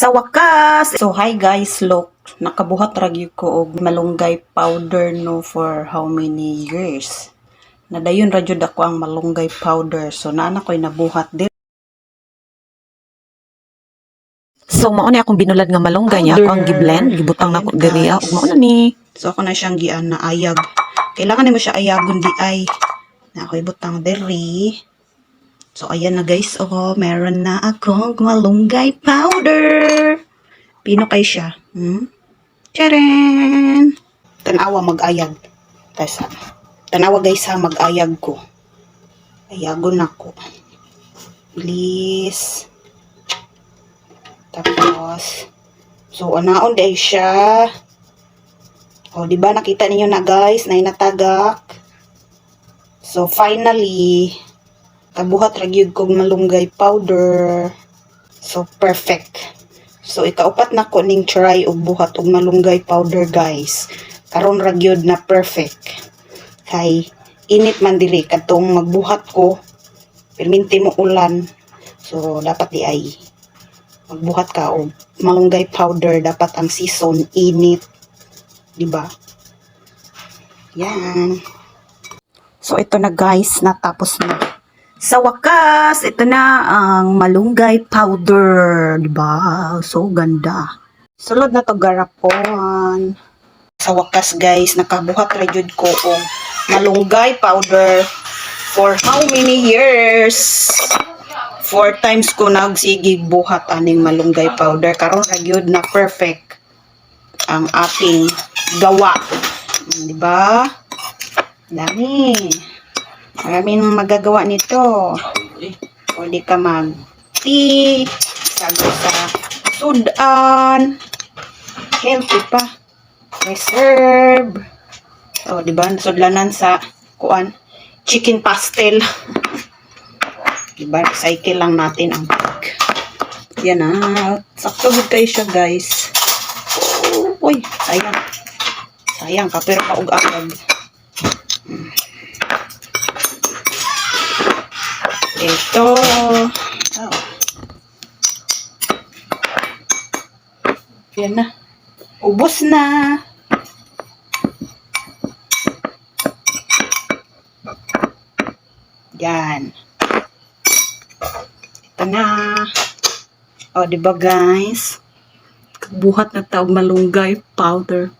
Sa wakas! So, hi guys, look. Nakabuhat ragi ko og malunggay powder no for how many years. Nadayon ra jud ako ang malunggay powder. So, naana ko'y nabuhat din. So, mao ni akong binulad nga malunggay niya. Ako ang giblend, gibutang na ko diriya. Ug mao na ni. So, ako na siyang gian na ayag. Kailangan nimo siya ayagon di ay. Na ako'y butang diri. So, ayan na guys. Oh, meron na akong malunggay powder. Pino kay siya. Tcharan! Tanawa mag-ayag. Tanawa guys ha, mag-ayag ko. Ayagon ako. Bilis. Tapos, so, anaon dahil siya. O, diba nakita niyo na guys, na inatagak. So, finally, kabuhat ragyod kong malunggay powder. So, perfect. So, ikaupat na ko ning try og buhat og malunggay powder guys. Karon ragyod na perfect. Kay, init man dili katong magbuhat ko. Perminti mo ulan. So, dapat di ay magbuhat ka og malunggay powder. Dapat ang season, init. Diba? Yan. So, ito na guys, natapos na. Sa wakas, ito na ang malunggay powder. Diba? So, ganda. Sulod na to garapon. Sa wakas guys, nakabuhat ra jud ko og malunggay powder for how many years? 4 times ko nagsigig buhat aning malunggay powder. Karon ra gyud na perfect ang ating gawa. Diba? Dami. Maraming magagawa nito. Pwede ka mag-tea, sago sa sudan, healthy pa, reserve. O, diba? Sudlanan sa kuan, chicken pastel. Diba? Recycle lang natin ang pig. Yan na. Sakto good kayo siya, guys. Uy, sayang. Sayang, kapir pa og agad. Ito. Oh. Yan na. Ubos na. Yan. Ito na. O, diba guys? Buhat na taog malunggay powder.